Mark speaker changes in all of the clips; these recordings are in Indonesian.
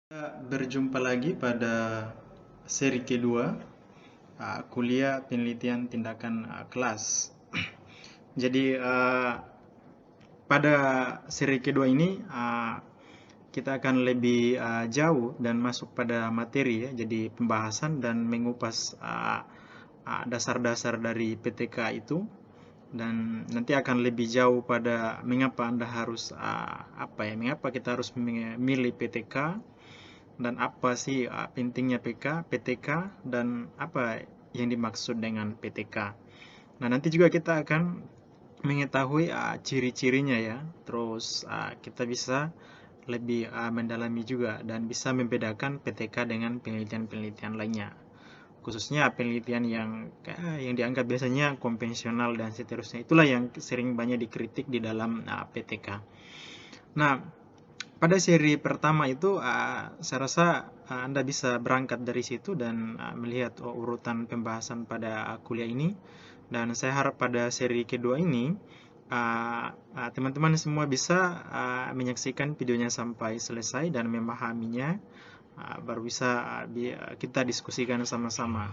Speaker 1: Kita berjumpa lagi pada seri kedua kuliah penelitian tindakan kelas. Jadi pada seri kedua ini kita akan lebih jauh dan masuk pada materi ya. Jadi pembahasan dan mengupas dasar-dasar dari PTK itu, dan nanti akan lebih jauh pada mengapa Anda harus mengapa kita harus memilih PTK, dan apa sih pentingnya PTK, dan apa yang dimaksud dengan PTK. Nah, nanti juga kita akan mengetahui ciri-cirinya ya. Terus kita bisa lebih mendalami juga dan bisa membedakan PTK dengan penelitian-penelitian lainnya. Khususnya penelitian yang dianggap biasanya konvensional dan seterusnya. Itulah yang sering banyak dikritik di dalam PTK. Nah, pada seri pertama itu saya rasa Anda bisa berangkat dari situ dan melihat urutan pembahasan pada kuliah ini. Dan saya harap pada seri kedua ini teman-teman semua bisa menyaksikan videonya sampai selesai dan memahaminya, baru bisa kita diskusikan sama-sama.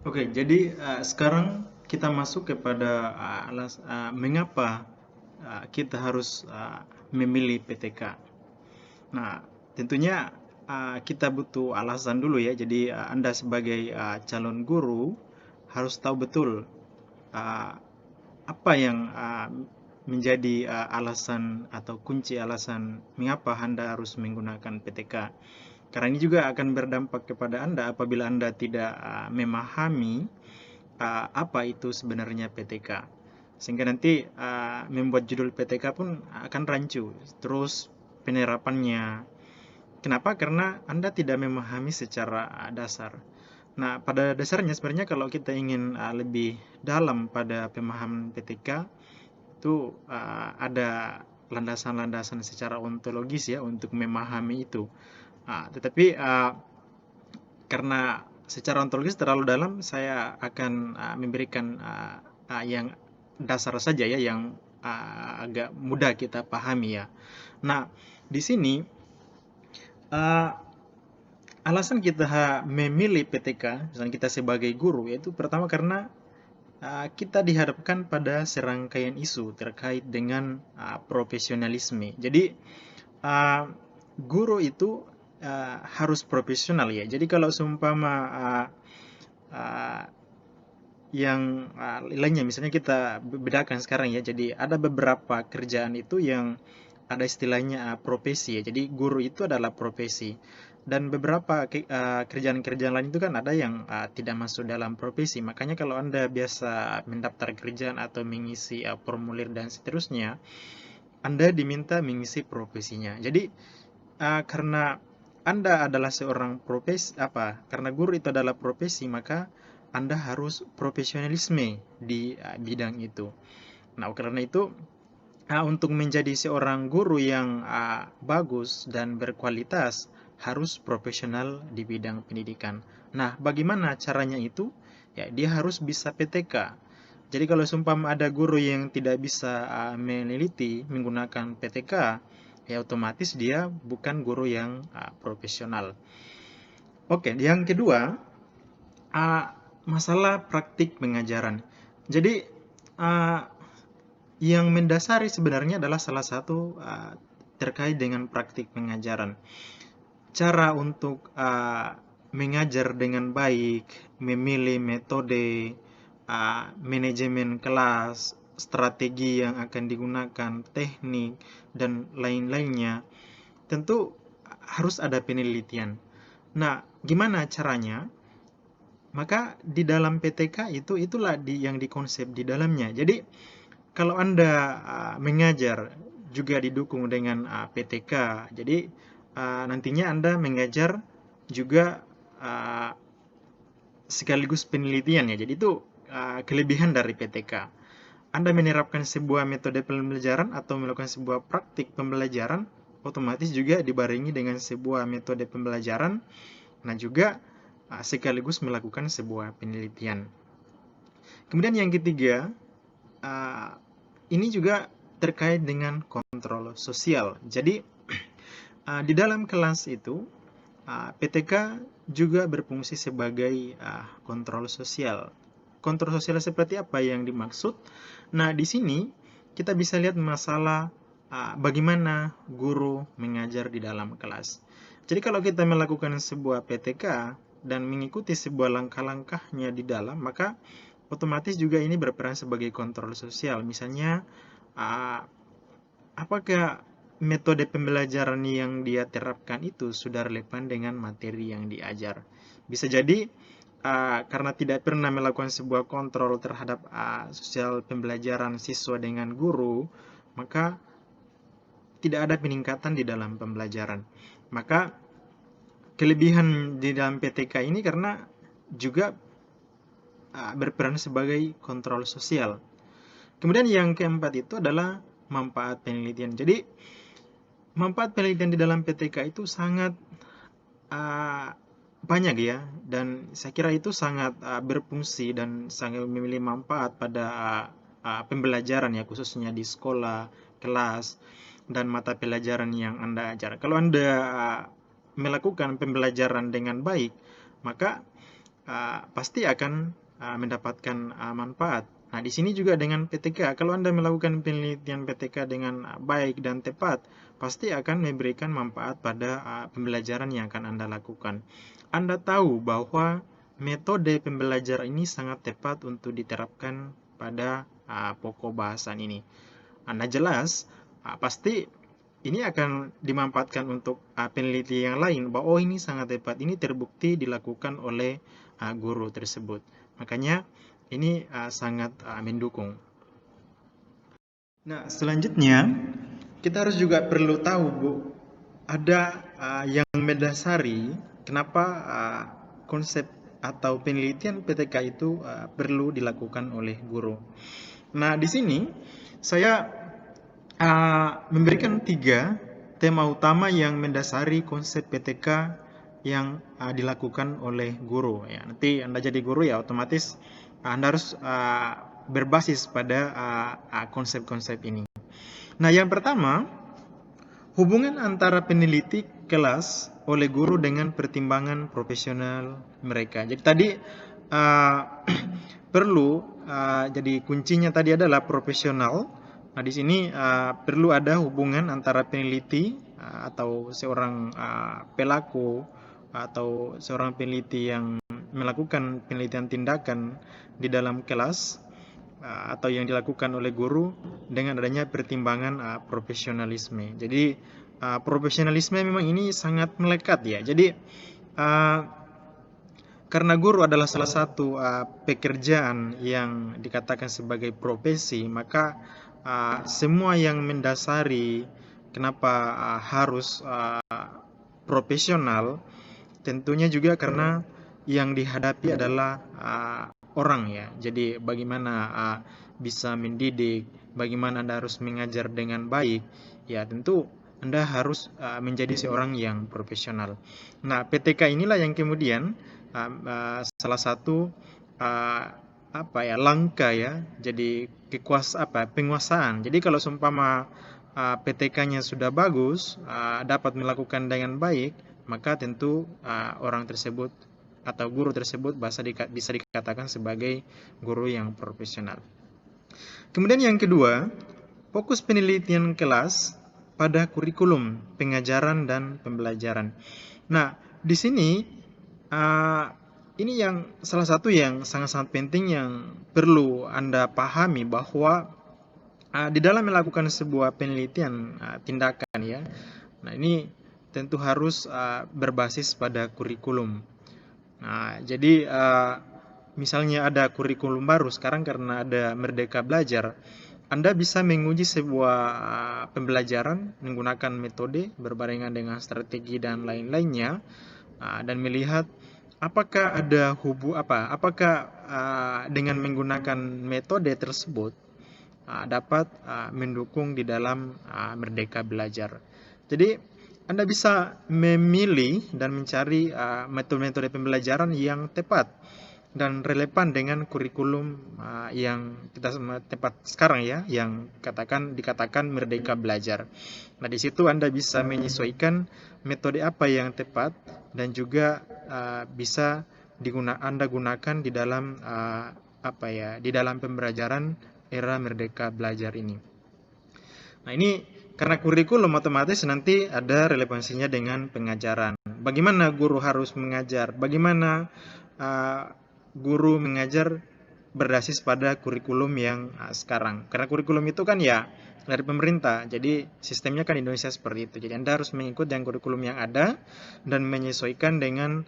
Speaker 1: Oke, jadi sekarang kita masuk kepada mengapa kita harus memilih PTK. Nah, tentunya kita butuh alasan dulu ya. Jadi Anda sebagai calon guru harus tahu betul uh, apa yang menjadi alasan atau kunci alasan mengapa Anda harus menggunakan PTK. Karena ini juga akan berdampak kepada Anda apabila Anda tidak memahami apa itu sebenarnya PTK. Sehingga nanti membuat judul PTK pun akan rancu. Terus penerapannya. Kenapa? Karena Anda tidak memahami secara dasar. Nah, pada dasarnya sebenarnya kalau kita ingin lebih dalam pada pemahaman PTK, itu ada landasan-landasan secara ontologis ya untuk memahami itu. Tetapi karena secara ontologis terlalu dalam, saya akan memberikan yang dasar saja ya, yang agak mudah kita pahami ya. Nah, di sini alasan kita memilih PTK, misalnya kita sebagai guru, yaitu pertama karena kita dihadapkan pada serangkaian isu terkait dengan profesionalisme. Jadi guru itu harus profesional ya. Jadi kalau seumpama uh, yang lainnya, misalnya kita bedakan sekarang ya. Jadi ada beberapa kerjaan itu yang ada istilahnya profesi ya. Jadi guru itu adalah profesi. Dan beberapa kerjaan-kerjaan lain itu kan ada yang tidak masuk dalam profesi. Makanya kalau Anda biasa mendaftar kerjaan atau mengisi formulir dan seterusnya, Anda diminta mengisi profesinya. Jadi karena Anda adalah seorang profesi karena guru itu adalah profesi, maka Anda harus profesionalisme di bidang itu. Nah, karena itu untuk menjadi seorang guru yang bagus dan berkualitas harus profesional di bidang pendidikan. Nah, bagaimana caranya itu? Ya, dia harus bisa PTK. Jadi kalau seumpama ada guru yang tidak bisa meneliti menggunakan PTK, ya otomatis dia bukan guru yang profesional. Oke, yang kedua, masalah praktik pengajaran. Jadi yang mendasari sebenarnya adalah salah satu terkait dengan praktik pengajaran. Cara untuk mengajar dengan baik, memilih metode, manajemen kelas, strategi yang akan digunakan, teknik, dan lain-lainnya, tentu harus ada penelitian. Nah, gimana caranya? Maka di dalam PTK itulah yang dikonsep di dalamnya. Jadi kalau Anda mengajar juga didukung dengan PTK, jadi nantinya Anda mengajar juga sekaligus penelitian ya. Jadi itu kelebihan dari PTK. Anda menerapkan sebuah metode pembelajaran atau melakukan sebuah praktik pembelajaran, otomatis juga dibarengi dengan sebuah metode pembelajaran, nah juga sekaligus melakukan sebuah penelitian. Kemudian yang ketiga, ini juga terkait dengan kontrol sosial. Jadi di dalam kelas itu PTK juga berfungsi sebagai kontrol sosial. Kontrol sosial seperti apa yang dimaksud? Nah, di sini kita bisa lihat masalah bagaimana guru mengajar di dalam kelas. Jadi kalau kita melakukan sebuah PTK dan mengikuti sebuah langkah-langkahnya di dalam, maka otomatis juga ini berperan sebagai kontrol sosial. Misalnya, apakah metode pembelajaran yang dia terapkan itu sudah relevan dengan materi yang diajar. Bisa jadi karena tidak pernah melakukan sebuah kontrol terhadap sosial pembelajaran siswa dengan guru, maka tidak ada peningkatan di dalam pembelajaran. Maka kelebihan di dalam PTK ini karena juga berperan sebagai kontrol sosial. Kemudian yang keempat itu adalah manfaat penelitian. Jadi manfaat penelitian di dalam PTK itu sangat banyak ya, dan saya kira itu sangat berfungsi dan sangat memiliki manfaat pada pembelajaran ya, khususnya di sekolah, kelas, dan mata pelajaran yang Anda ajar. Kalau Anda melakukan pembelajaran dengan baik, maka pasti akan mendapatkan manfaat. Nah, di sini juga dengan PTK, kalau Anda melakukan penelitian PTK dengan baik dan tepat, pasti akan memberikan manfaat pada pembelajaran yang akan Anda lakukan. Anda tahu bahwa metode pembelajaran ini sangat tepat untuk diterapkan pada pokok bahasan ini. Anda jelas, pasti ini akan dimanfaatkan untuk peneliti yang lain, bahwa ini sangat tepat, ini terbukti dilakukan oleh guru tersebut. Makanya ini sangat mendukung. Nah, selanjutnya kita harus juga perlu tahu, Bu, ada yang mendasari kenapa konsep atau penelitian PTK itu perlu dilakukan oleh guru. Nah, di sini saya memberikan 3 tema utama yang mendasari konsep PTK yang dilakukan oleh guru. Ya, nanti Anda jadi guru ya, otomatis Anda harus berbasis pada konsep-konsep ini. Nah, yang pertama, hubungan antara peneliti kelas oleh guru dengan pertimbangan profesional mereka. Jadi tadi perlu jadi kuncinya tadi adalah profesional. Nah, di sini perlu ada hubungan antara peneliti atau seorang pelaku atau seorang peneliti yang melakukan penelitian tindakan di dalam kelas atau yang dilakukan oleh guru dengan adanya pertimbangan profesionalisme. Jadi profesionalisme memang ini sangat melekat ya. Jadi karena guru adalah salah satu pekerjaan yang dikatakan sebagai profesi, maka semua yang mendasari kenapa harus profesional, tentunya juga karena yang dihadapi adalah orang ya. Jadi bagaimana bisa mendidik, bagaimana Anda harus mengajar dengan baik, ya tentu Anda harus menjadi seorang yang profesional. Nah, PTK inilah yang kemudian salah satu langkah ya, jadi penguasaan. Jadi kalau seumpama PTK-nya sudah bagus, dapat melakukan dengan baik, maka tentu orang tersebut atau guru tersebut bisa dikatakan sebagai guru yang profesional. Kemudian yang kedua, fokus penelitian kelas pada kurikulum pengajaran dan pembelajaran. Nah, di sini ini yang salah satu yang sangat-sangat penting yang perlu Anda pahami, bahwa di dalam melakukan sebuah penelitian tindakan ya. Nah, ini tentu harus berbasis pada kurikulum. Nah, jadi misalnya ada kurikulum baru sekarang karena ada Merdeka Belajar, Anda bisa menguji sebuah pembelajaran menggunakan metode berbarengan dengan strategi dan lain-lainnya, dan melihat apakah ada apakah dengan menggunakan metode tersebut dapat mendukung di dalam Merdeka Belajar. Jadi Anda bisa memilih dan mencari metode-metode pembelajaran yang tepat dan relevan dengan kurikulum yang kita tepat sekarang ya, yang dikatakan Merdeka Belajar. Nah, di situ Anda bisa menyesuaikan metode apa yang tepat dan juga bisa Anda gunakan di dalam di dalam pembelajaran era Merdeka Belajar ini. Nah, ini karena kurikulum otomatis nanti ada relevansinya dengan pengajaran. Bagaimana guru harus mengajar? Bagaimana guru mengajar berbasis pada kurikulum yang sekarang. Karena kurikulum itu kan ya dari pemerintah, jadi sistemnya kan Indonesia seperti itu. Jadi Anda harus mengikut yang kurikulum yang ada dan menyesuaikan dengan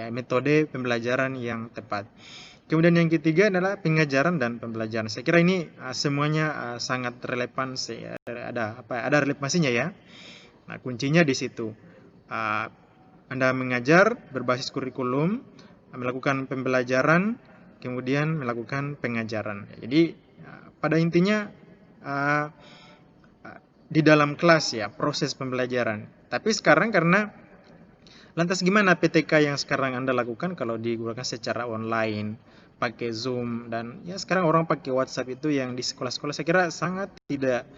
Speaker 1: metode pembelajaran yang tepat. Kemudian yang ketiga adalah pengajaran dan pembelajaran. Saya kira ini semuanya sangat relevan, ada relevansinya ya. Nah, kuncinya di situ. Anda mengajar berbasis kurikulum, melakukan pembelajaran, kemudian melakukan pengajaran. Jadi pada intinya di dalam kelas ya, proses pembelajaran. Tapi sekarang lantas gimana PTK yang sekarang Anda lakukan kalau digunakan secara online, pakai Zoom, dan ya sekarang orang pakai WhatsApp itu yang di sekolah-sekolah saya kira sangat tidak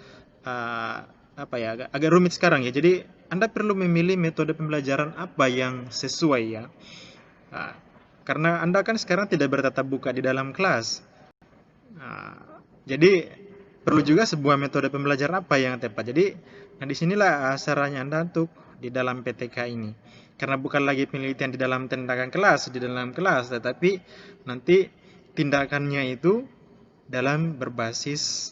Speaker 1: agak rumit sekarang ya. Jadi Anda perlu memilih metode pembelajaran apa yang sesuai ya. Karena Anda kan sekarang tidak bertatap muka di dalam kelas. Jadi perlu juga sebuah metode pembelajaran apa yang tepat. Jadi disinilah sarannya Anda untuk di dalam PTK ini. Karena bukan lagi penelitian di dalam tindakan kelas, tetapi nanti tindakannya itu dalam berbasis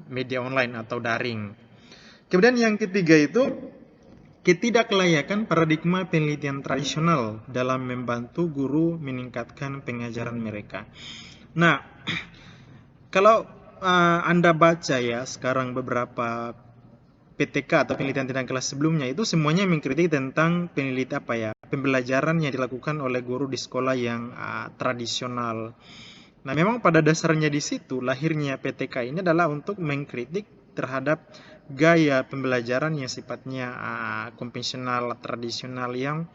Speaker 1: media online atau daring. Kemudian yang ketiga itu ketidaklayakan paradigma penelitian tradisional dalam membantu guru meningkatkan pengajaran mereka. Nah, kalau Anda baca ya sekarang beberapa PTK atau penelitian tindakan kelas sebelumnya itu semuanya mengkritik tentang pembelajaran yang dilakukan oleh guru di sekolah yang tradisional. Nah, memang pada dasarnya di situ lahirnya PTK ini adalah untuk mengkritik terhadap gaya pembelajaran yang sifatnya konvensional, tradisional, yang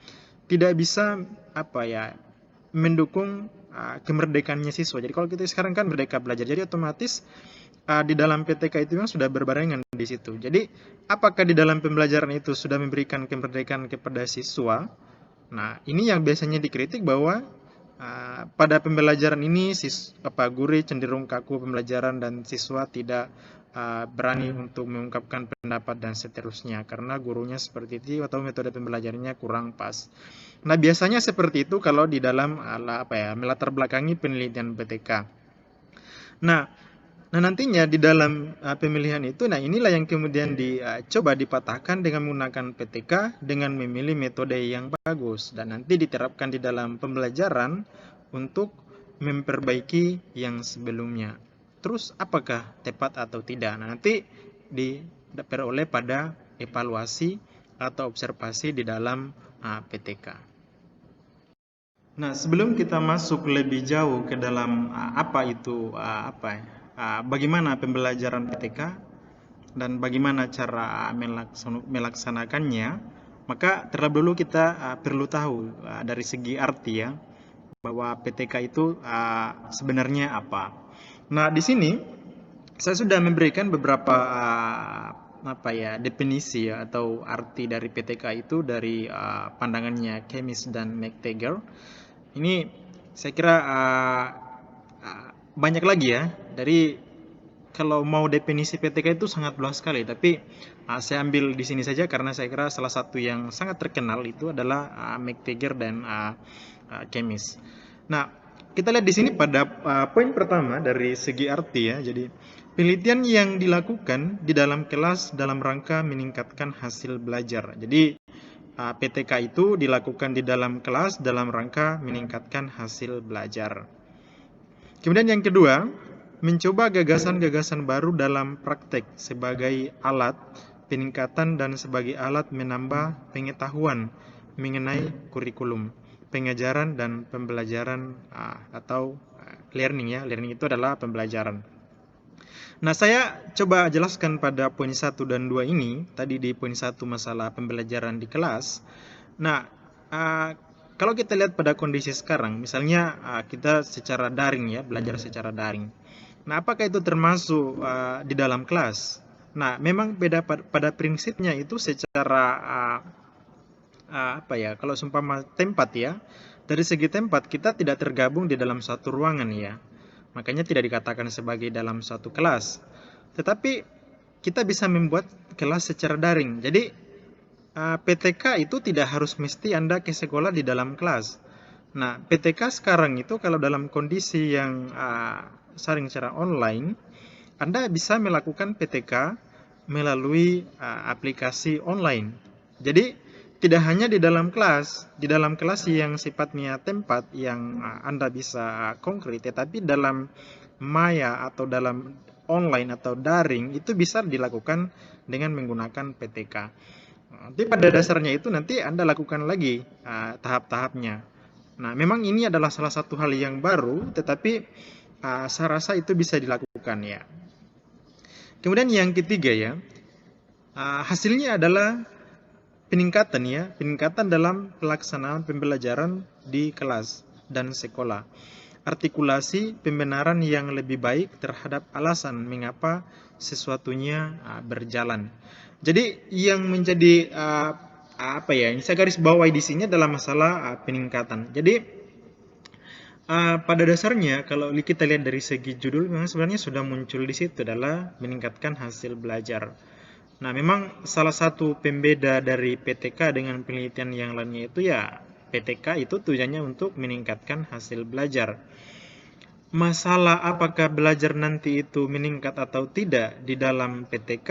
Speaker 1: tidak bisa mendukung kemerdekaannya siswa. Jadi kalau kita sekarang kan merdeka belajar, jadi otomatis di dalam PTK itu memang sudah berbarengan di situ. Jadi apakah di dalam pembelajaran itu sudah memberikan kemerdekaan kepada siswa? Nah, ini yang biasanya dikritik bahwa pada pembelajaran ini guru cenderung kaku pembelajaran dan siswa tidak berani untuk mengungkapkan pendapat dan seterusnya karena gurunya seperti itu atau metode pembelajarannya kurang pas. Nah, biasanya seperti itu kalau di dalam melatar belakangi penelitian PTK. Nah, nantinya di dalam pemilihan itu, inilah yang kemudian dicoba dipatahkan dengan menggunakan PTK dengan memilih metode yang bagus dan nanti diterapkan di dalam pembelajaran untuk memperbaiki yang sebelumnya. Terus apakah tepat atau tidak? Nah, nanti diperoleh pada evaluasi atau observasi di dalam PTK. Nah, sebelum kita masuk lebih jauh ke dalam bagaimana pembelajaran PTK dan bagaimana cara melaksanakannya, maka terlebih dahulu kita perlu tahu dari segi arti ya, bahwa PTK itu sebenarnya apa. Nah, di sini saya sudah memberikan beberapa definisi ya, atau arti dari PTK itu dari pandangannya Chemis dan McTaggart. Ini saya kira banyak lagi ya. Dari kalau mau definisi PTK itu sangat luas sekali, tapi saya ambil di sini saja karena saya kira salah satu yang sangat terkenal itu adalah McTaggart dan Chemis. Nah, kita lihat di sini pada poin pertama dari segi arti ya. Jadi penelitian yang dilakukan di dalam kelas dalam rangka meningkatkan hasil belajar. Jadi PTK itu dilakukan di dalam kelas dalam rangka meningkatkan hasil belajar. Kemudian yang kedua, mencoba gagasan-gagasan baru dalam praktek sebagai alat peningkatan dan sebagai alat menambah pengetahuan mengenai kurikulum, pengajaran dan pembelajaran atau learning ya. Learning itu adalah pembelajaran. Nah, saya coba jelaskan pada poin 1 dan 2 ini. Tadi di poin 1 masalah pembelajaran di kelas. Nah, kalau kita lihat pada kondisi sekarang, misalnya kita secara daring ya, belajar secara daring. Nah, apakah itu termasuk di dalam kelas? Nah, memang beda pada prinsipnya itu secara apa ya? Kalau seumpama tempat ya, dari segi tempat kita tidak tergabung di dalam satu ruangan ya. Makanya tidak dikatakan sebagai dalam satu kelas. Tetapi kita bisa membuat kelas secara daring. Jadi PTK itu tidak harus mesti Anda ke sekolah di dalam kelas. Nah, PTK sekarang itu kalau dalam kondisi yang sering secara online, Anda bisa melakukan PTK melalui aplikasi online. Jadi, tidak hanya di dalam kelas yang sifatnya tempat yang Anda bisa konkret, tetapi dalam maya atau dalam online atau daring itu bisa dilakukan dengan menggunakan PTK. Nanti pada dasarnya itu nanti Anda lakukan lagi tahap-tahapnya. Nah, memang ini adalah salah satu hal yang baru, tetapi saya rasa itu bisa dilakukan ya. Kemudian yang ketiga ya, hasilnya adalah peningkatan dalam pelaksanaan pembelajaran di kelas dan sekolah. Artikulasi pembenaran yang lebih baik terhadap alasan mengapa sesuatunya berjalan. Jadi yang menjadi apa ya, yang saya garis bawahi di sini adalah masalah peningkatan. Jadi pada dasarnya kalau kita lihat dari segi judul memang sebenarnya sudah muncul di situ adalah meningkatkan hasil belajar. Nah, memang salah satu pembeda dari PTK dengan penelitian yang lainnya itu ya PTK itu tujuannya untuk meningkatkan hasil belajar. Masalah apakah belajar nanti itu meningkat atau tidak di dalam PTK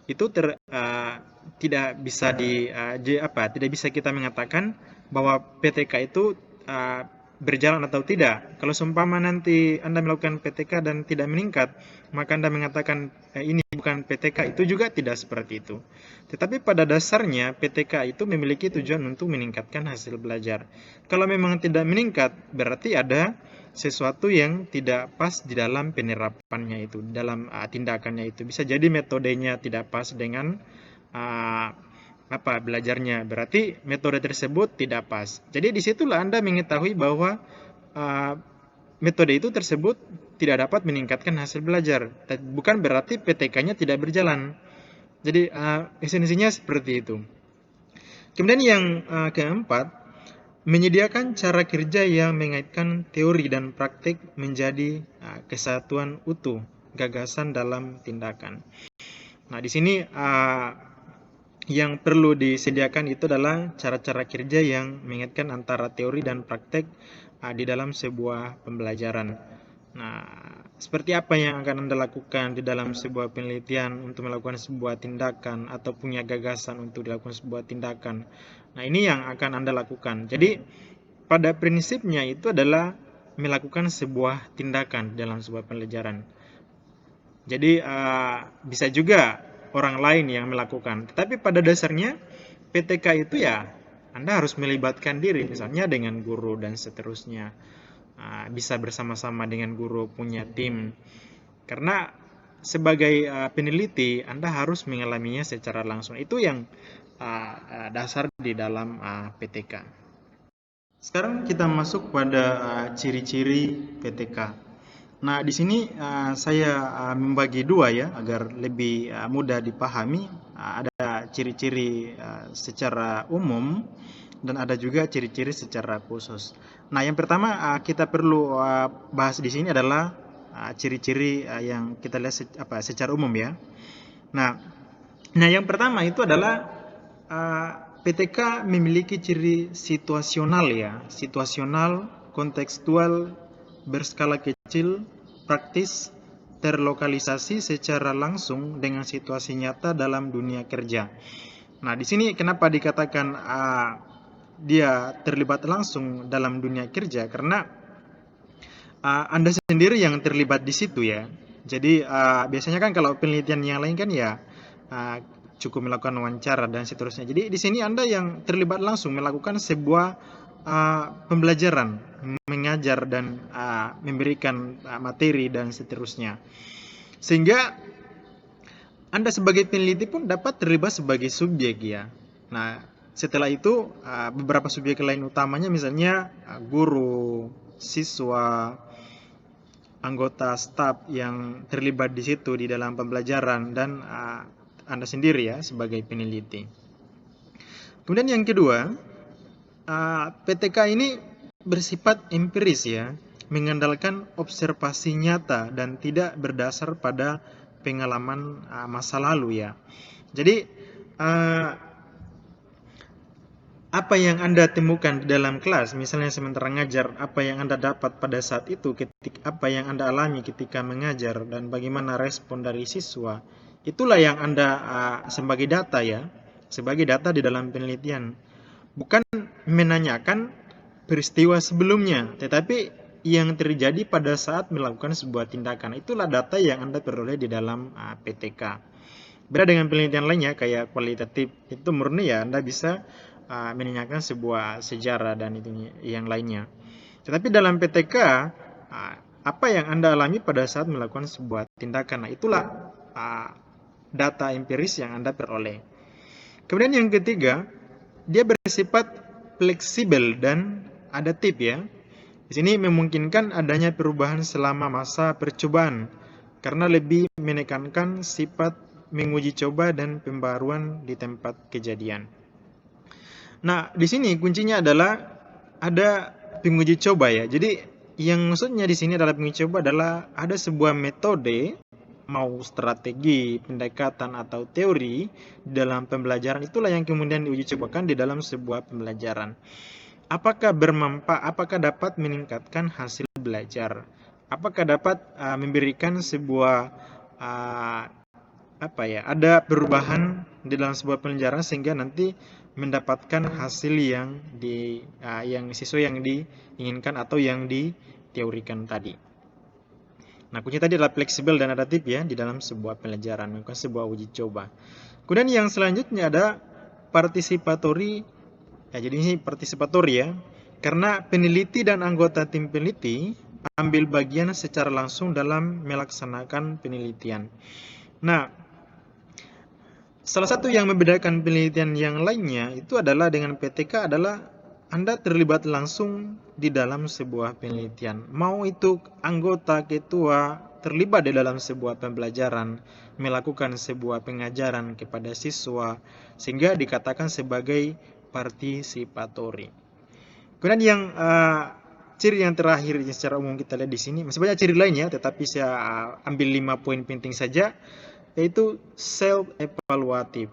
Speaker 1: itu tidak bisa tidak bisa kita mengatakan bahwa PTK itu berjalan atau tidak. Kalau seumpama nanti Anda melakukan PTK dan tidak meningkat, maka Anda mengatakan ini bukan PTK, itu juga tidak seperti itu. Tetapi pada dasarnya PTK itu memiliki tujuan untuk meningkatkan hasil belajar. Kalau memang tidak meningkat, berarti ada sesuatu yang tidak pas di dalam penerapannya itu, dalam tindakannya itu. Bisa jadi metodenya tidak pas dengan belajarnya, berarti metode tersebut tidak pas. Jadi disitulah Anda mengetahui bahwa metode itu tersebut tidak dapat meningkatkan hasil belajar. Bukan berarti PTK-nya tidak berjalan. Jadi esensinya seperti itu. Kemudian yang keempat, menyediakan cara kerja yang mengaitkan teori dan praktik menjadi kesatuan utuh gagasan dalam tindakan. Nah, di sini yang perlu disediakan itu adalah cara-cara kerja yang mengaitkan antara teori dan praktek di dalam sebuah pembelajaran. Nah, seperti apa yang akan Anda lakukan di dalam sebuah penelitian untuk melakukan sebuah tindakan atau punya gagasan untuk dilakukan sebuah tindakan. Nah, ini yang akan Anda lakukan. Jadi, pada prinsipnya itu adalah melakukan sebuah tindakan dalam sebuah pembelajaran. Jadi, bisa juga orang lain yang melakukan. Tetapi pada dasarnya PTK itu ya Anda harus melibatkan diri, misalnya dengan guru dan seterusnya. Bisa bersama-sama dengan guru, punya tim. Karena sebagai peneliti Anda harus mengalaminya secara langsung. Itu yang dasar di dalam PTK. Sekarang kita masuk pada ciri-ciri PTK. Nah, di sini saya membagi dua ya agar lebih mudah dipahami. Ada ciri-ciri secara umum dan ada juga ciri-ciri secara khusus. Nah, yang pertama kita perlu bahas di sini adalah ciri-ciri yang kita lihat secara umum ya. Nah, yang pertama itu adalah PTK memiliki ciri situasional ya, situasional, kontekstual, berskala kecil, praktis, terlokalisasi secara langsung dengan situasi nyata dalam dunia kerja. Nah, di sini kenapa dikatakan dia terlibat langsung dalam dunia kerja? Karena Anda sendiri yang terlibat di situ ya. Jadi biasanya kan kalau penelitian yang lain kan ya cukup melakukan wawancara dan seterusnya. Jadi di sini Anda yang terlibat langsung melakukan sebuah pembelajaran, mengajar dan memberikan materi dan seterusnya. Sehingga Anda sebagai peneliti pun dapat terlibat sebagai subjek ya. Nah, Setelah itu beberapa subjek lain utamanya misalnya guru, siswa, anggota staf yang terlibat di situ di dalam pembelajaran, dan Anda sendiri ya sebagai peneliti. Kemudian yang kedua, PTK ini bersifat empiris ya, mengandalkan observasi nyata dan tidak berdasar pada pengalaman masa lalu ya. Jadi apa yang Anda temukan di dalam kelas, misalnya sementara ngajar, apa yang Anda dapat pada saat itu, apa yang Anda alami ketika mengajar, dan bagaimana respon dari siswa, itulah yang Anda sebagai data ya, sebagai data di dalam penelitian. Bukan menanyakan peristiwa sebelumnya, tetapi yang terjadi pada saat melakukan sebuah tindakan. Itulah data yang Anda peroleh di dalam PTK. Beda dengan penelitian lainnya kayak kualitatif, itu murni ya Anda bisa menanyakan sebuah sejarah dan itu yang lainnya. Tetapi dalam PTK, apa yang Anda alami pada saat melakukan sebuah tindakan, nah itulah data empiris yang Anda peroleh. Kemudian yang ketiga, dia bersifat fleksibel dan adaptif ya. Di sini memungkinkan adanya perubahan selama masa percobaan karena lebih menekankan sifat menguji coba dan pembaruan di tempat kejadian. Nah, di sini kuncinya adalah ada penguji coba ya. Jadi yang maksudnya di sini adalah penguji coba adalah ada sebuah metode, mau strategi, pendekatan atau teori dalam pembelajaran, itulah yang kemudian diuji cobakan di dalam sebuah pembelajaran. Apakah bermanfaat, apakah dapat meningkatkan hasil belajar? Apakah dapat memberikan sebuah ada perubahan di dalam sebuah pembelajaran sehingga nanti mendapatkan hasil yang sesuai yang diinginkan atau yang diteorikan tadi. Nah, kunci tadi adalah fleksibel dan adaptif ya di dalam sebuah pembelajaran, melakukan sebuah uji coba. Kemudian yang selanjutnya ada partisipatory. Ya, jadi ini partisipatori ya, karena peneliti dan anggota tim peneliti ambil bagian secara langsung dalam melaksanakan penelitian. Nah, salah satu yang membedakan penelitian yang lainnya itu adalah dengan PTK adalah Anda terlibat langsung di dalam sebuah penelitian. Mau itu anggota, ketua, terlibat di dalam sebuah pembelajaran, melakukan sebuah pengajaran kepada siswa, sehingga dikatakan sebagai partisipatori. Kemudian yang ciri yang terakhir yang secara umum kita lihat di sini, masih banyak ciri lainnya, tetapi saya ambil 5 poin penting saja, yaitu self-evaluatif.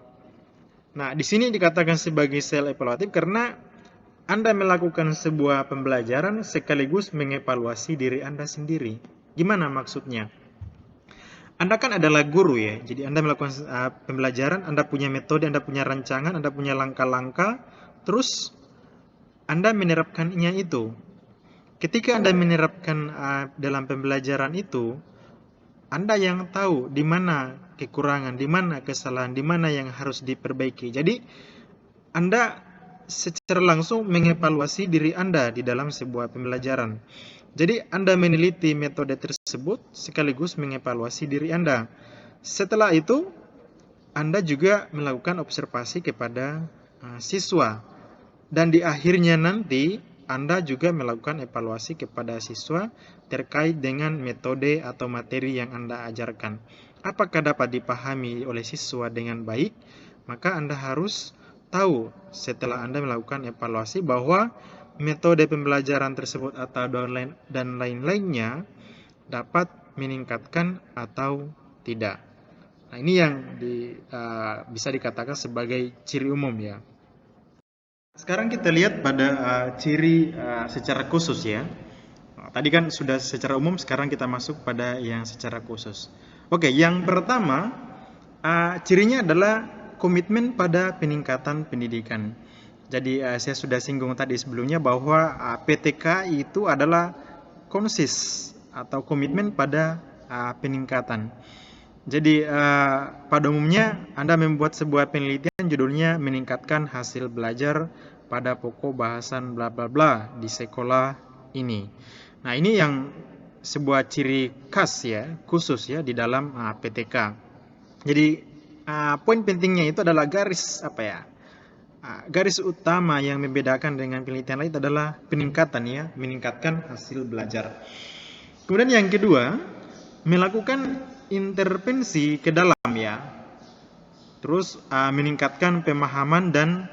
Speaker 1: Nah, di sini dikatakan sebagai self-evaluatif karena Anda melakukan sebuah pembelajaran sekaligus mengevaluasi diri Anda sendiri. Gimana maksudnya? Anda kan adalah guru ya, jadi Anda melakukan pembelajaran, Anda punya metode, Anda punya rancangan, Anda punya langkah-langkah, terus Anda menerapkannya itu. Ketika Anda menerapkan dalam pembelajaran itu, Anda yang tahu di mana kekurangan, di mana kesalahan, di mana yang harus diperbaiki. Jadi, Anda secara langsung mengevaluasi diri Anda di dalam sebuah pembelajaran. Jadi, Anda meneliti metode tersebut sekaligus mengevaluasi diri Anda. Setelah itu, Anda juga melakukan observasi kepada siswa. Dan di akhirnya nanti, Anda juga melakukan evaluasi kepada siswa terkait dengan metode atau materi yang Anda ajarkan. Apakah dapat dipahami oleh siswa dengan baik? Maka Anda harus tahu setelah Anda melakukan evaluasi bahwa metode pembelajaran tersebut atau dan lain-lainnya dapat meningkatkan atau tidak. Nah, ini yang bisa dikatakan sebagai ciri umum ya. Sekarang kita lihat pada ciri secara khusus ya. Tadi kan sudah secara umum, sekarang kita masuk pada yang secara khusus. Oke, yang pertama cirinya adalah komitmen pada peningkatan pendidikan. Jadi saya sudah singgung tadi sebelumnya bahwa PTK itu adalah konsis atau komitmen pada peningkatan. Jadi pada umumnya Anda membuat sebuah penelitian judulnya meningkatkan hasil belajar pada pokok bahasan bla bla bla di sekolah ini. Nah, ini yang sebuah ciri khas ya, khusus ya di dalam PTK. Jadi poin pentingnya itu adalah garis garis utama yang membedakan dengan penelitian lain adalah peningkatan ya, meningkatkan hasil belajar. Kemudian yang kedua, melakukan intervensi ke dalam ya. Terus meningkatkan pemahaman dan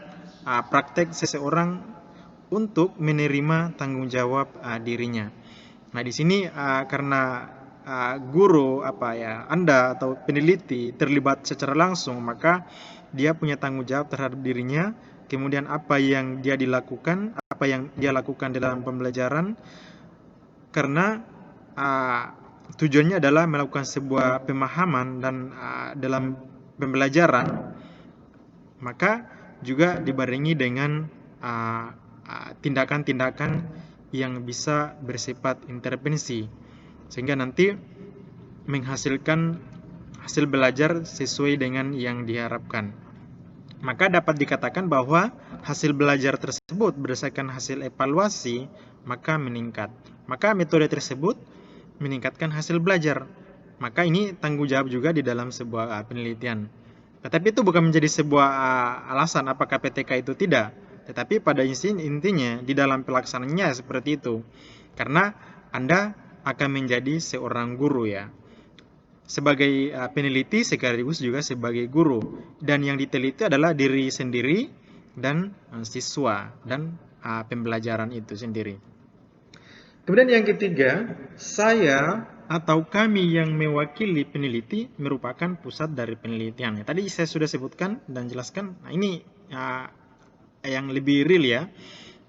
Speaker 1: praktek seseorang untuk menerima tanggung jawab dirinya. Nah, di sini karena guru Anda atau peneliti terlibat secara langsung, maka dia punya tanggung jawab terhadap dirinya. Kemudian apa yang dia lakukan di dalam pembelajaran, karena tujuannya adalah melakukan sebuah pemahaman dan dalam pembelajaran, maka juga dibarengi dengan tindakan-tindakan yang bisa bersifat intervensi, sehingga nanti menghasilkan hasil belajar sesuai dengan yang diharapkan. Maka dapat dikatakan bahwa hasil belajar tersebut berdasarkan hasil evaluasi maka meningkat. Maka metode tersebut meningkatkan hasil belajar. Maka ini tanggung jawab juga di dalam sebuah penelitian. Tetapi itu bukan menjadi sebuah alasan apakah PTK itu tidak. Tetapi pada intinya di dalam pelaksanaannya seperti itu. Karena Anda akan menjadi seorang guru ya. Sebagai peneliti sekaligus juga sebagai guru. Dan yang diteliti adalah diri sendiri dan siswa dan pembelajaran itu sendiri. Kemudian yang ketiga, saya atau kami yang mewakili peneliti merupakan pusat dari penelitian. Tadi saya sudah sebutkan dan jelaskan. Nah, ini yang lebih real ya,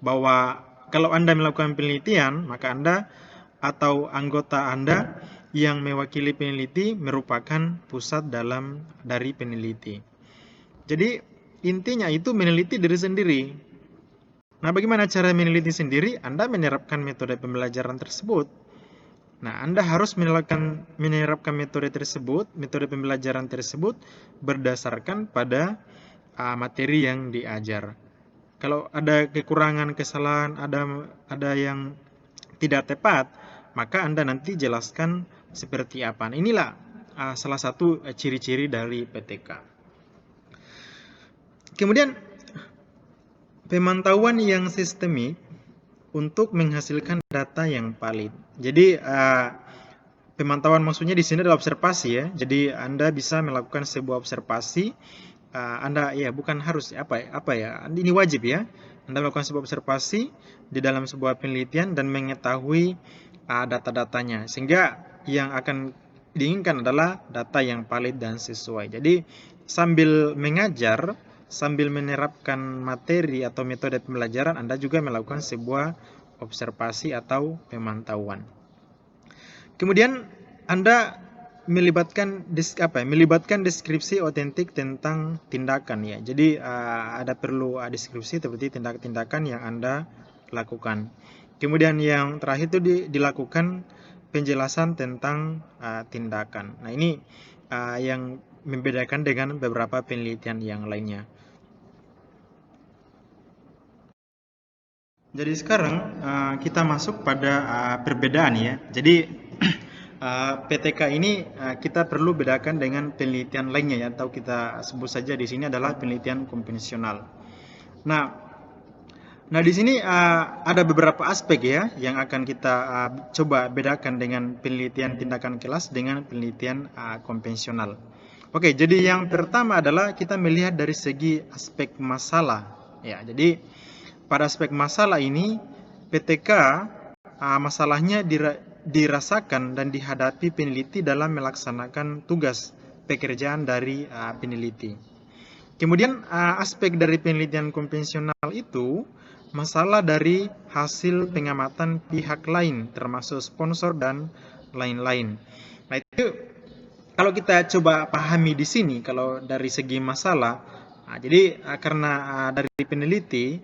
Speaker 1: bahwa kalau Anda melakukan penelitian, maka Anda atau anggota Anda yang mewakili peneliti merupakan pusat dari peneliti. Jadi intinya itu meneliti diri sendiri. Nah, bagaimana cara meneliti sendiri? Anda menerapkan metode pembelajaran tersebut. Nah, Anda harus menerapkan metode pembelajaran tersebut berdasarkan pada materi yang diajar. Kalau ada kekurangan, kesalahan, ada yang tidak tepat, maka Anda nanti jelaskan seperti apa. Nah, inilah salah satu ciri-ciri dari PTK. Kemudian pemantauan yang sistemik untuk menghasilkan data yang valid. Jadi pemantauan maksudnya di sini adalah observasi ya. Jadi Anda bisa melakukan sebuah observasi. Anda ya bukan harus ini wajib ya. Anda melakukan sebuah observasi di dalam sebuah penelitian dan mengetahui data-datanya, sehingga yang akan diinginkan adalah data yang valid dan sesuai. Jadi sambil mengajar, sambil menerapkan materi atau metode pembelajaran, Anda juga melakukan sebuah observasi atau pemantauan. Kemudian Anda melibatkan deskripsi otentik tentang tindakan ya. Jadi ada perlu deskripsi seperti tindakan-tindakan yang Anda lakukan. Kemudian yang terakhir itu dilakukan penjelasan tentang tindakan. Nah, ini yang membedakan dengan beberapa penelitian yang lainnya. Jadi sekarang kita masuk pada perbedaan ya. Jadi PTK ini kita perlu bedakan dengan penelitian lainnya ya, atau kita sebut saja di sini adalah penelitian konvensional. Nah di sini ada beberapa aspek ya yang akan kita coba bedakan dengan penelitian tindakan kelas dengan penelitian konvensional. Oke, jadi yang pertama adalah kita melihat dari segi aspek masalah ya. Jadi pada aspek masalah ini PTK masalahnya dirasakan dan dihadapi peneliti dalam melaksanakan tugas pekerjaan dari peneliti. Kemudian aspek dari penelitian konvensional itu masalah dari hasil pengamatan pihak lain termasuk sponsor dan lain-lain. Nah, itu kalau kita coba pahami di sini kalau dari segi masalah, jadi karena dari peneliti,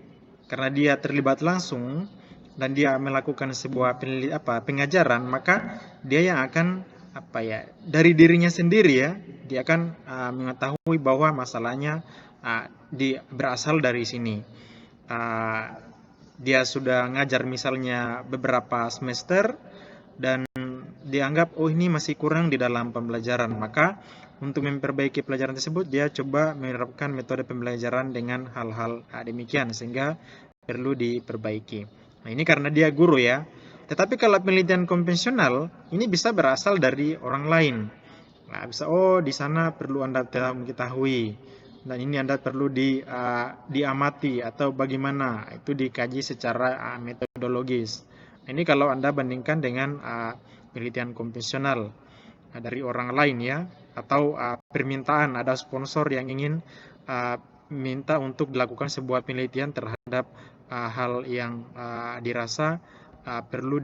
Speaker 1: karena dia terlibat langsung dan dia melakukan sebuah pengajaran, maka dia yang akan dari dirinya sendiri ya, dia akan mengetahui bahwa masalahnya berasal dari sini. Dia sudah ngajar misalnya beberapa semester dan dianggap ini masih kurang di dalam pembelajaran, maka untuk memperbaiki pelajaran tersebut, dia coba menerapkan metode pembelajaran dengan hal-hal demikian, sehingga perlu diperbaiki. Nah, ini karena dia guru ya. Tetapi kalau penelitian konvensional, ini bisa berasal dari orang lain. Nah, bisa, oh di sana perlu Anda mengetahui, dan ini Anda perlu diamati atau bagaimana, itu dikaji secara metodologis. Nah, ini kalau Anda bandingkan dengan penelitian konvensional dari orang lain ya, atau permintaan, ada sponsor yang ingin minta untuk dilakukan sebuah penelitian terhadap hal yang dirasa perlu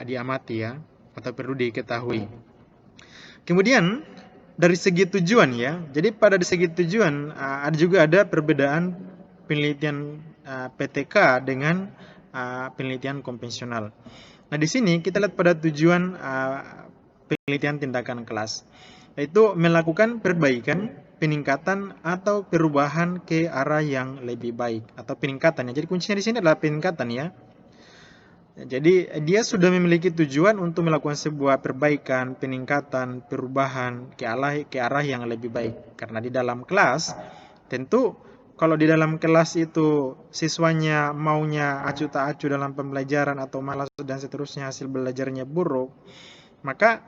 Speaker 1: diamati ya, atau perlu diketahui. Kemudian dari segi tujuan ya, jadi pada segi tujuan ada perbedaan penelitian PTK dengan penelitian konvensional. Nah, di sini kita lihat pada tujuan penelitian tindakan kelas, yaitu melakukan perbaikan, peningkatan atau perubahan ke arah yang lebih baik, atau peningkatan ya. Jadi kuncinya di sini adalah peningkatan ya. Jadi dia sudah memiliki tujuan untuk melakukan sebuah perbaikan, peningkatan, perubahan ke arah yang lebih baik. Karena di dalam kelas, tentu kalau di dalam kelas itu siswanya maunya acu tak acu dalam pembelajaran atau malas dan seterusnya, hasil belajarnya buruk, maka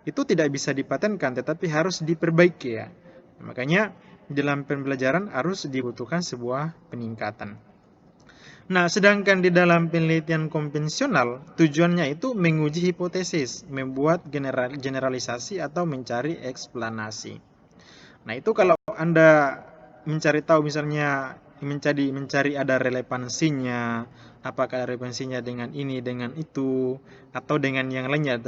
Speaker 1: itu tidak bisa dipatenkan, tetapi harus diperbaiki ya. Makanya dalam pembelajaran harus dibutuhkan sebuah peningkatan. Nah, sedangkan di dalam penelitian konvensional, tujuannya itu menguji hipotesis, membuat generalisasi atau mencari eksplanasi. Nah, itu kalau Anda mencari tahu, misalnya mencari ada relevansinya, apakah relevansinya dengan ini, dengan itu, atau dengan yang lainnya,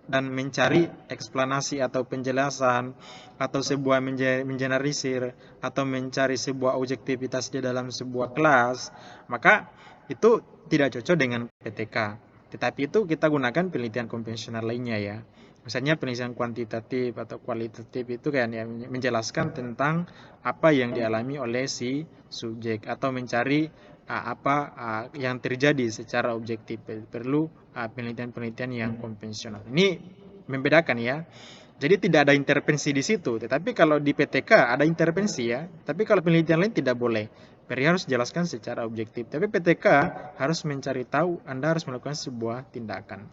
Speaker 1: dan mencari eksplanasi atau penjelasan, atau sebuah mengeneralisir, atau mencari sebuah objektivitas di dalam sebuah kelas, maka itu tidak cocok dengan PTK. Tetapi itu kita gunakan penelitian konvensional lainnya ya. Misalnya penelitian kuantitatif atau kualitatif itu kan ya, menjelaskan tentang apa yang dialami oleh si subjek, atau mencari apa yang terjadi secara objektif. Perlu penelitian-penelitian yang konvensional. Ini membedakan ya. Jadi tidak ada intervensi di situ. Tetapi kalau di PTK ada intervensi ya. Tapi kalau penelitian lain tidak boleh. PRI harus jelaskan secara objektif. Tapi PTK harus mencari tahu, Anda harus melakukan sebuah tindakan.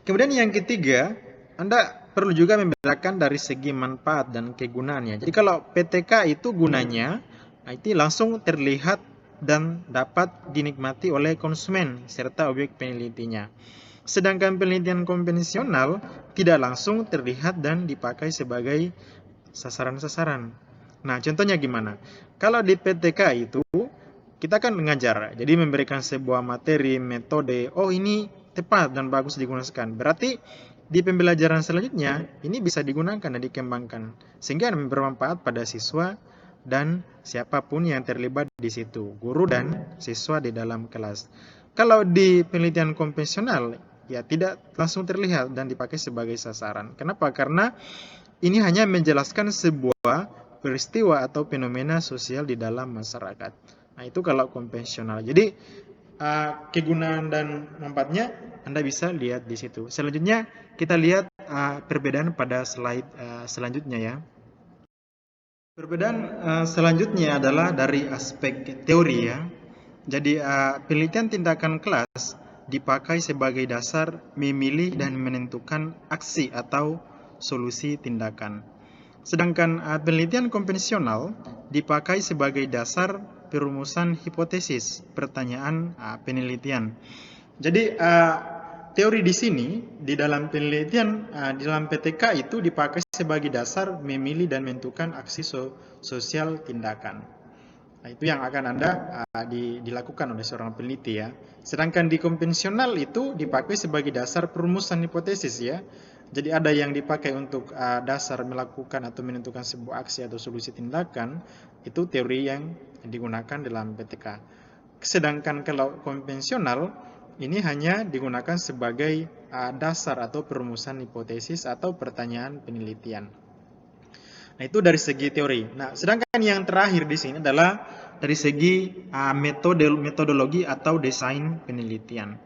Speaker 1: Kemudian yang ketiga, Anda perlu juga membedakan dari segi manfaat dan kegunaannya. Jadi kalau PTK itu gunanya, itu langsung terlihat dan dapat dinikmati oleh konsumen serta objek penelitinya. Sedangkan penelitian konvensional tidak langsung terlihat dan dipakai sebagai sasaran-sasaran. Nah, contohnya gimana? Kalau di PTK itu, kita kan mengajar, jadi memberikan sebuah materi, metode, oh ini tepat dan bagus digunakan. Berarti di pembelajaran selanjutnya, ini bisa digunakan dan dikembangkan, sehingga bermanfaat pada siswa dan siapapun yang terlibat di situ, guru dan siswa di dalam kelas. Kalau di penelitian konvensional, ya tidak langsung terlihat dan dipakai sebagai sasaran. Kenapa? Karena ini hanya menjelaskan sebuah peristiwa atau fenomena sosial di dalam masyarakat. Nah, itu kalau konvensional. Jadi kegunaan dan manfaatnya Anda bisa lihat di situ. Selanjutnya kita lihat perbedaan pada slide selanjutnya ya. Perbedaan selanjutnya adalah dari aspek teori ya. Jadi penelitian tindakan kelas dipakai sebagai dasar memilih dan menentukan aksi atau solusi tindakan. Sedangkan penelitian konvensional dipakai sebagai dasar perumusan hipotesis, pertanyaan penelitian. Jadi teori di sini di dalam penelitian di dalam PTK itu dipakai sebagai dasar memilih dan menentukan aksi sosial tindakan. Nah, itu yang akan Anda dilakukan oleh seorang peneliti ya. Sedangkan di konvensional itu dipakai sebagai dasar perumusan hipotesis ya. Jadi ada yang dipakai untuk dasar melakukan atau menentukan sebuah aksi atau solusi tindakan, itu teori yang digunakan dalam PTK. Sedangkan kalau konvensional, ini hanya digunakan sebagai dasar atau perumusan hipotesis atau pertanyaan penelitian. Nah, itu dari segi teori. Nah, sedangkan yang terakhir di sini adalah dari segi metodologi atau desain penelitian.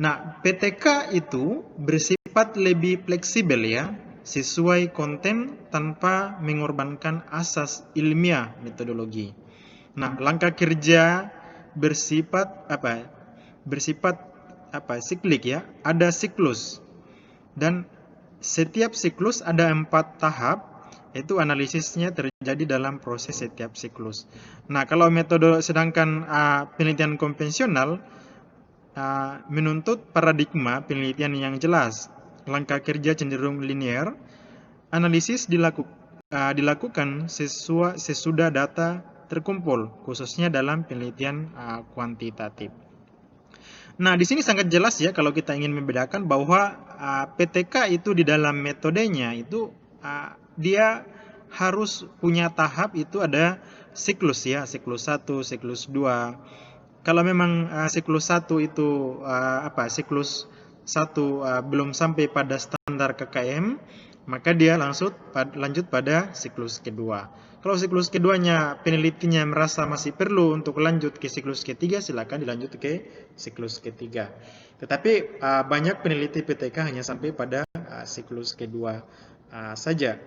Speaker 1: Nah, PTK itu bersifat lebih fleksibel ya. sesuai konten tanpa mengorbankan asas ilmiah metodologi. Nah, langkah kerja bersifat siklik ya, ada siklus. Dan setiap siklus ada 4 tahap, itu analisisnya terjadi dalam proses setiap siklus. Nah, kalau metode sedangkan penelitian konvensional menuntut paradigma penelitian yang jelas. Langkah kerja cenderung linear. Analisis dilakukan sesudah data terkumpul, khususnya dalam penelitian kuantitatif. Nah, di sini sangat jelas ya kalau kita ingin membedakan bahwa PTK itu di dalam metodenya itu dia harus punya tahap, itu ada siklus ya, siklus 1, siklus 2. Kalau memang siklus 1 itu siklus 1 belum sampai pada standar KKM, maka dia lanjut pada siklus kedua. Kalau siklus keduanya penelitinya merasa masih perlu untuk lanjut ke siklus ketiga, silakan dilanjut ke siklus ketiga. Tetapi banyak peneliti PTK hanya sampai pada siklus kedua saja.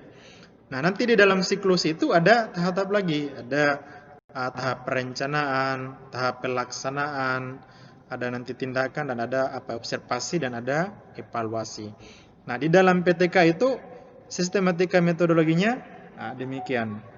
Speaker 1: Nah, nanti di dalam siklus itu ada tahap-tahap lagi, ada tahap perencanaan, tahap pelaksanaan, ada nanti tindakan, dan ada observasi, dan ada evaluasi. Nah, di dalam PTK itu sistematika metodologinya demikian.